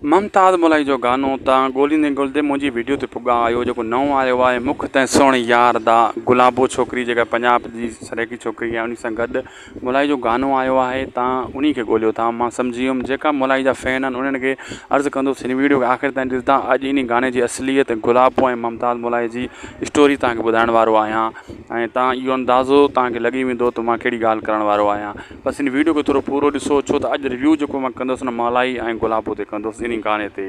ममताज़ मोलाई जो गानो तव्हां ॻोल्हींदे ॻोल्हींदे मुंहिंजी वीडियो ते पुॻा आयो जेको नओं आयो आहे मुख तैं सोणी यार दा गुलाबो छोकिरी जेका पंजाब जी सरेकी छोकिरी आहे उन सां गॾु मोलाई जो गानो आयो आहे। तव्हां उन खे ॻोल्हियो था, मां सम्झी वियुमि। जेका मोलाई जा फ़ैन आहिनि उन्हनि खे अर्ज़ु कंदुसि हिन वीडियो खे आख़िर ताईं ॾिसंदा। अॼु इन गाने जी असलियत गुलाबो ऐं ममताज़ मोलाई जी स्टोरी तव्हांखे ॿुधाइण वारो आहियां ऐं तव्हां इहो अंदाज़ो तव्हांखे लॻी वेंदो त मां कहिड़ी ॻाल्हि करण वारो आहियां। बसि इन वीडियो खे थोरो पूरो ॾिसो, छो त अॼु रिव्यू जेको मां कंदुसि न मोलाई ऐं गुलाबो ते कंदुसि इन गाने ते।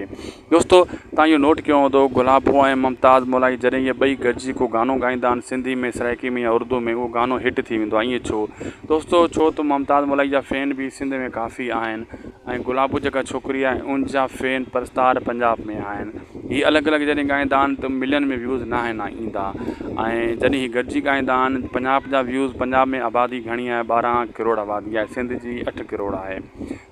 दोस्तो तव्हां इहो नोट कयो हूंदो गुलाबो ऐं ममताज़ मोलाई जॾहिं इहे ॿई गॾिजी को गानो ॻाईंदा आहिनि सिंधी में, सराइकी में या उर्दू में, उहो गानो हिट थी वेंदो आहे। ईअं छो दोस्तो? छो त ममताज़ मोलाई जा फ़ैन बि सिंध में काफ़ी आहिनि ऐं गुलाबो जेका छोकिरी आहे उनजा फ़ैन परस्तार पंजाब में आहिनि। हीअ अलॻि अलॻि जॾहिं ॻाईंदा आहिनि त मिलियन में व्यूज़ न आहिनि ईंदा ऐं जॾहिं हीअ गॾिजी ॻाईंदा आहिनि पंजाब जा व्यूज़। पंजाब में आबादी घणी आहे? 12 करोड़ आबादी आहे। सिंध जी 8 करोड़ आहे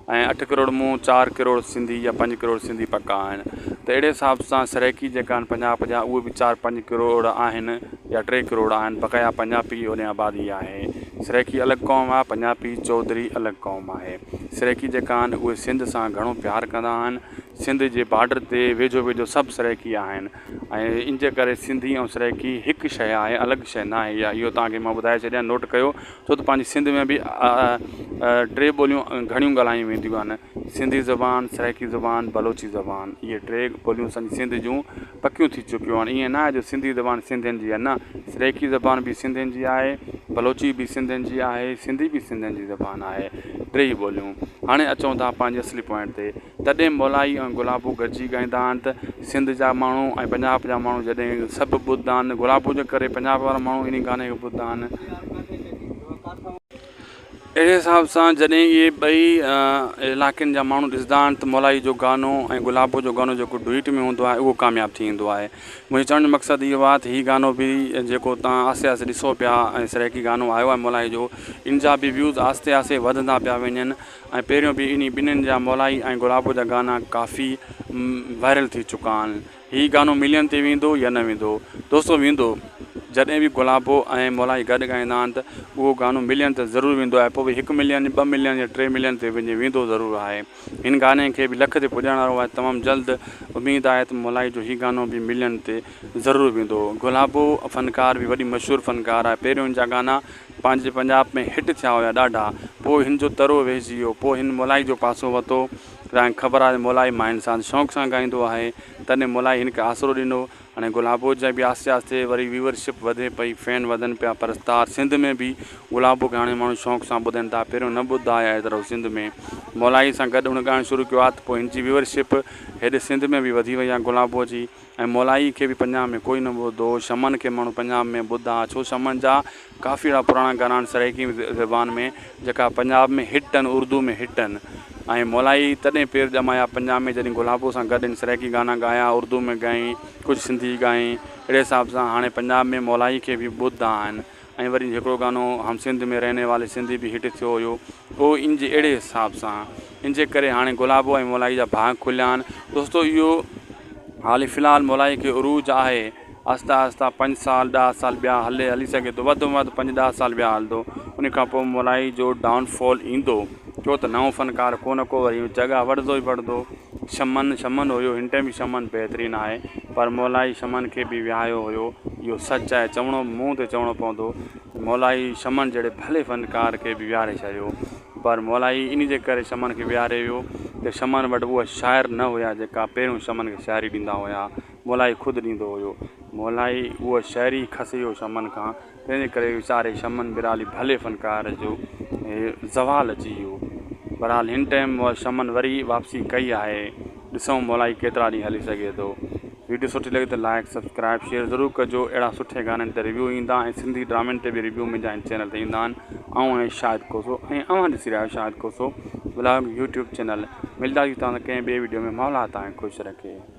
ऐं 8 करोड़ मूं 4 करोड़ सिंधी या 5 करोड़ सिंधी पका आहिनि। त अहिड़े हिसाब सां सराइकी जेका आहिनि पंजाब जा उहे बि 4-5 करोड़ आहिनि या 3 करोड़ आहिनि। बक़ाया पंजाबी उन आबादी आहे। सराइकी अलॻि क़ौम आहे, पंजाबी चौधरी अलॻि क़ौम आहे। सराइकी जेका आहिनि उहे सिंध सां घणो प्यारु कंदा आहिनि। सिंध जे बॉर्डर ते वेझो वेझो सभु सराइकी आहिनि ऐं इन जे करे सिंधी ऐं सराइकी हिकु शइ आहे, अलॻि शइ न आहे। इहो तव्हांखे मां ॿुधाए छॾियां, नोट कयो। छो त पंहिंजी सिंध में बि 3 ॿोलियूं घणियूं ॻाल्हायूं वेंदियूं आहिनि। सिंधी ज़बान, सराइकी ज़बान, बलोची ज़बान। इहे 3 ॿोलियूं असांजी सिंध जूं पकियूं थी चुकियूं आहिनि। ईअं न आहे जो सिंधी ज़बान सिंधियुनि जी आहे, न। सराइकी ज़बान बि सिंधियुनि जी आहे, बलोची बि सिंधियुनि जी आहे, सिंधी बि सिंधियुनि जी ज़बान आहे। 3 ॿोलियूं। हाणे अचूं था पंहिंजे असली पॉइंट ते। तॾहिं मोलाई ऐं गुलाबो गॾिजी ॻाईंदा आहिनि त सिंध जा माण्हू ऐं पंजाब जा माण्हू जॾहिं सभु ॿुधंदा आहिनि गुलाबो जे करे पंजाब वारा माण्हू इन गाने खे ॿुधंदा आहिनि। अहिड़े हिसाब सां जॾहिं इहे ॿई इलाइक़नि जा माण्हू ॾिसंदा आहिनि त मोलाई जो गानो ऐं गुलाबो जो गानो जेको डुइट में हूंदो आहे उहो कामयाबु थी वेंदो आहे। मुंहिंजो चवण जो मक़सदु इहो आहे त हीउ गानो बि जेको तव्हां आसे पासे ॾिसो पिया ऐं सराइकी गानो आयो आहे मोलाई जो, इन जा बि व्यूज़ आस्ते आस्ते वधंदा पिया वञनि ऐं पहिरियों बि इन ॿिन्हिनि जा मोलाई ऐं गुलाबो जा गाना काफ़ी वायरल थी चुका आहिनि। हीउ गानो मिलियन ते वेंदो या न वेंदो? दोस्तो वेंदो। जॾहिं बि गुलाबो ऐं मोलाई गॾु ॻाईंदा आहिनि त उहो गानो मिलियन ते ज़रूरु वेंदो आहे। पोइ बि 1 मिलियन, 2 मिलियन या 3 मिलियन ते वेंदो ज़रूरु आहे। हिन गाने खे बि लख ते पुॼण वारो आहे। तमामु जल्द उमेदु आहे त मोलाई जो हीउ गानो बि मिलियन ते ज़रूरु वेंदो। गुलाबो फ़नकार बि वॾी मशहूरु फ़नकार आहे। पहिरियों हिन जा गाना पंहिंजे पंजाब में हिट थिया हुया ॾाढा, पोइ हिन जो तरो वेहिजी वियो, पोइ हिन मोलाई जो पासो वरितो। तव्हांखे ख़बर आहे मोलाई मां इंसान शौक़ु सां ॻाईंदो आहे, तॾहिं मोलाई हिन खे आसिरो ॾिनो। हाणे गुलाबो जा बि आस्ते आस्ते वरी व्यूअरशिप वधे पई, फ़ैन वधनि पिया परस्तार। सिंध में बि गुलाबो खे हाणे माण्हू शौक़ु सां ॿुधनि था। पहिरियों न ॿुधंदा हुया एतिरो सिंध में। मोलाई सां गॾु हुन ॻाइणु शुरू कयो आहे त पोइ हिन जी व्यूअरशिप हेॾे सिंध में बि वधी वई आहे गुलाबो जी। ऐं मोलाई खे बि पंजाब में कोई न ॿुधो। शमन खे माण्हू पंजाब में ॿुधा, छो शमन जा काफ़ी अहिड़ा पुराणा गाना आहिनि सराइकी ज़बान में जेका पंजाब में हिट आहिनि, उर्दू में हिट आहिनि। ऐं मोलाई तॾहिं पेर ॼमाया पंजाब में जॾहिं गुलाबो सां गॾु सराइकी गाना ॻाया, उर्दू में ॻाई, कुझु सिंधी ॻाई। अहिड़े हिसाब सां हाणे पंजाब में मोलाई खे बि ॿुधंदा आहिनि। ऐं वरी हिकिड़ो गानो हम सिंध में रहने वाले सिंधी बि हिट थियो हुयो, उहो इन जे अहिड़े हिसाब सां। इन जे करे हाणे गुलाबो ऐं मोलाई जा भाग खुलिया आहिनि। दोस्तो इहो हाली फ़िलहालु मोलाई खे उरूज आहे। आहिस्ता आहिस्ता 5 साल 10 साल ॿिया हली सघे थो, वधि में वधि 5-10 साल ॿिया हलंदो। उन खां पोइ मोलाई जो डाउनफॉल ईंदो, छो त नओं फ़नकार को न को वरी जॻह वठंदो ई वठंदो। शमन हुयो, हिन टाइम बि शमन बहितरीनु आहे, पर मोलाई शमन खे बि विहायो हुयो। इहो सच आहे, चवणो मुंहं ते चवणो पवंदो। मोलाई शमन जहिड़े भले फ़नकार खे बि विहारे छॾियो, पर मोलाई इन जे करे शमन खे विहारे वियो त शमन वटि उहा शाइर न हुया जेका पहिरियों शमन खे शाइरी ॾींदा हुया। मोलाई ख़ुदि ॾींदो हुयो। मोलाई उहा शाइरी खसे वियो शमन खां, तंहिंजे करे वीचारे शमन बिराली भले फ़नकार जो ज़वाल अची वियो। बहरहाल हिन टाइम शमन वरी वापसी कई आहे। ॾिसूं मोलाई केतिरा ॾींहं हली सघे थो। वीडियो सुठी लॻे त लाइक सब्सक्राइब शेयर ज़रूरु कजो। अहिड़ा सुठे गाननि ते रिव्यू ईंदा ऐं सिंधी ड्रामनि ते बि रिव्यू मुंहिंजा हिन चैनल ते ईंदा आहिनि। ऐं शायदि कोसो ऐं अव्हां ॾिसी रहिया आहियो शायदि कोसो ब्लॉग यूट्यूब चैनल। मिलंदा आहियूं तव्हां कंहिं ॿिए वीडियो में। मौला तव्हांखे ख़ुशि रखे।